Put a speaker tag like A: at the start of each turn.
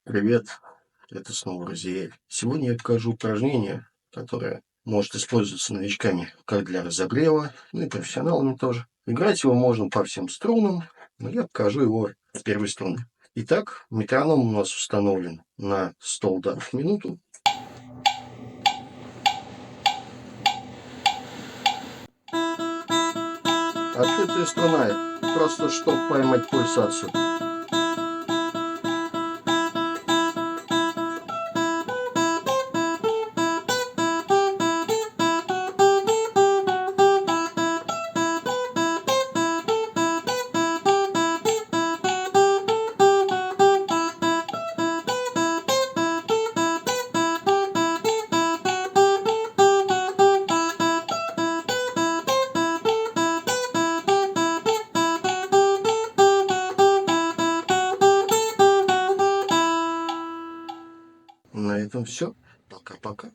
A: Привет, это снова Разиэль. Сегодня я покажу упражнение, которое может использоваться новичками как для разогрева, ну и профессионалами тоже. Играть его можно по всем струнам, но я покажу его с первой струны. Итак, метроном у нас установлен на 100 ударов в минуту. Открытая струна, просто чтобы поймать пульсацию. На этом все. Пока-пока.